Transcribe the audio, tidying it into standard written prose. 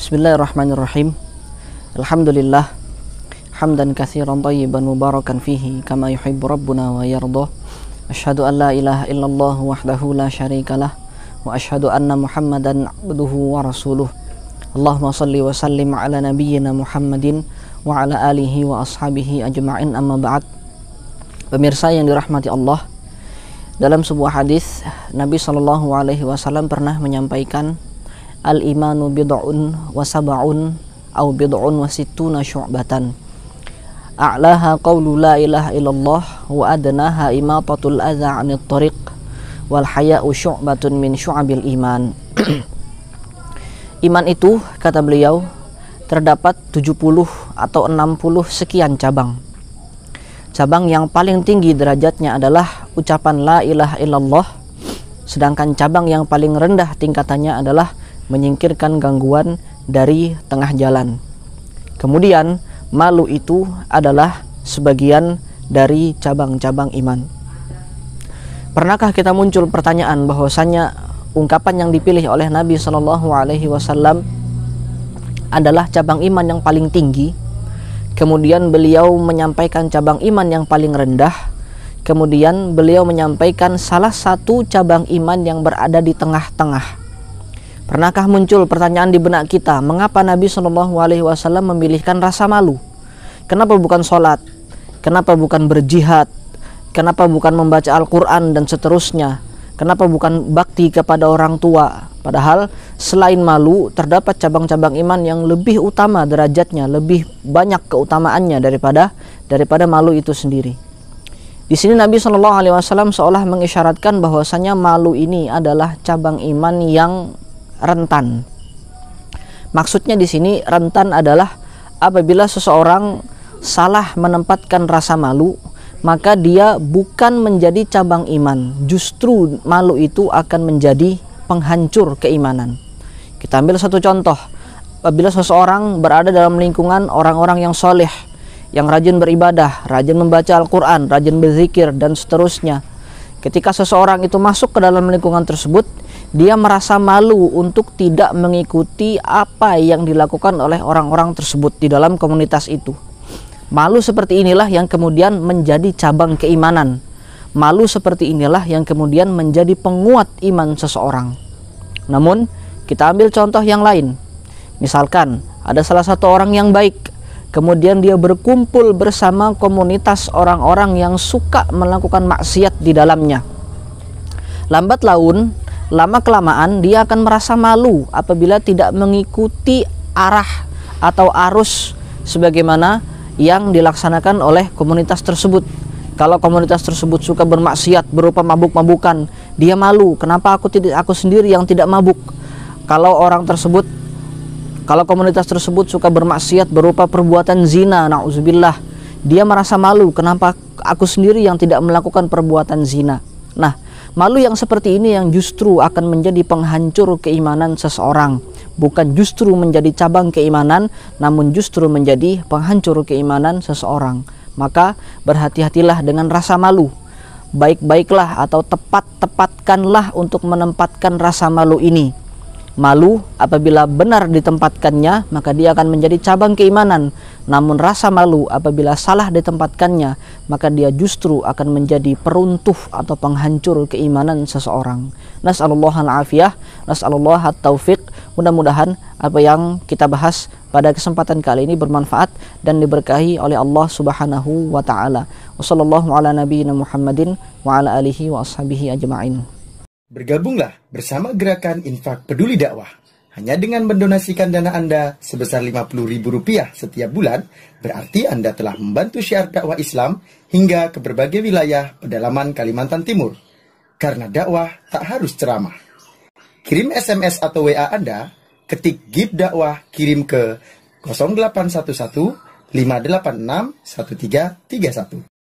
Bismillahirrahmanirrahim. Alhamdulillah hamdan katsiran thayyiban mubarakan fihi kama yuhibbu rabbuna wa yardah. Asyhadu an la ilaha illallah wahdahu la syarikalah wa asyhadu anna Muhammadan abduhu wa rasuluh. Allahumma shalli wa sallim ala nabiyyina Muhammadin wa ala alihi wa ashabihi ajma'in, amma ba'd. Pemirsa yang dirahmati Allah, dalam sebuah hadis Nabi SAW pernah menyampaikan, al-imanu bid'un wa sab'un au bid'un wa sittuna syu'batan. A'laha qawlu la ilaha illallah wa adnaha imatatul adza 'anit thariq wal haya'u syu'batun min syu'abil iman. Iman itu, kata beliau, terdapat 70 atau 60 sekian cabang. Cabang yang paling tinggi derajatnya adalah ucapan la ilaha illallah, sedangkan cabang yang paling rendah tingkatannya adalah menyingkirkan gangguan dari tengah jalan. Kemudian malu itu adalah sebagian dari cabang-cabang iman. Pernahkah kita muncul pertanyaan bahwasanya ungkapan yang dipilih oleh Nabi SAW adalah cabang iman yang paling tinggi, kemudian beliau menyampaikan cabang iman yang paling rendah, kemudian beliau menyampaikan salah satu cabang iman yang berada di tengah-tengah. Pernahkah muncul pertanyaan di benak kita, mengapa Nabi SAW memilihkan rasa malu? Kenapa bukan sholat? Kenapa bukan berjihad? Kenapa bukan membaca Al-Quran dan seterusnya? Kenapa bukan bakti kepada orang tua? Padahal selain malu, terdapat cabang-cabang iman yang lebih utama derajatnya, lebih banyak keutamaannya daripada malu itu sendiri. Di sini Nabi SAW seolah mengisyaratkan bahwasanya malu ini adalah cabang iman yang rentan. Maksudnya di sini rentan adalah apabila seseorang salah menempatkan rasa malu, maka dia bukan menjadi cabang iman, justru malu itu akan menjadi penghancur keimanan. Kita ambil satu contoh. Apabila seseorang berada dalam lingkungan orang-orang yang soleh, yang rajin beribadah, rajin membaca Al-Quran, rajin berzikir dan seterusnya, ketika seseorang itu masuk ke dalam lingkungan tersebut, dia merasa malu untuk tidak mengikuti apa yang dilakukan oleh orang-orang tersebut di dalam komunitas itu. Malu seperti inilah yang kemudian menjadi cabang keimanan. Malu seperti inilah yang kemudian menjadi penguat iman seseorang. Namun, kita ambil contoh yang lain. Misalkan, ada salah satu orang yang baik, kemudian dia berkumpul bersama komunitas orang-orang yang suka melakukan maksiat di dalamnya. Lambat laun, lama-kelamaan dia akan merasa malu apabila tidak mengikuti arah atau arus sebagaimana yang dilaksanakan oleh komunitas tersebut. Kalau komunitas tersebut suka bermaksiat berupa mabuk-mabukan, dia malu, kenapa aku sendiri yang tidak mabuk? Kalau komunitas tersebut suka bermaksiat berupa perbuatan zina, na'udzubillah, dia merasa malu, kenapa aku sendiri yang tidak melakukan perbuatan zina? Nah, malu yang seperti ini yang justru akan menjadi penghancur keimanan seseorang, bukan justru menjadi cabang keimanan, namun justru menjadi penghancur keimanan seseorang. Maka berhati-hatilah dengan rasa malu. Baik-baiklah atau tepat-tepatkanlah untuk menempatkan rasa malu ini. Malu apabila benar ditempatkannya, maka dia akan menjadi cabang keimanan. Namun rasa malu apabila salah ditempatkannya, maka dia justru akan menjadi peruntuh atau penghancur keimanan seseorang. Nas'alullah al-afiyah, nas'alullah at-taufiq. Mudah-mudahan apa yang kita bahas pada kesempatan kali ini bermanfaat dan diberkahi oleh Allah Subhanahu wa taala. Wassallallahu ala nabiyyina Muhammadin wa ala alihi wa ashabihi ajma'in. Bergabunglah bersama gerakan Infak Peduli Dakwah. Hanya dengan mendonasikan dana Anda sebesar Rp50.000 setiap bulan, berarti Anda telah membantu syiar dakwah Islam hingga ke berbagai wilayah pedalaman Kalimantan Timur. Karena dakwah tak harus ceramah. Kirim SMS atau WA Anda, ketik GIB Dakwah, kirim ke 0811 586 1331.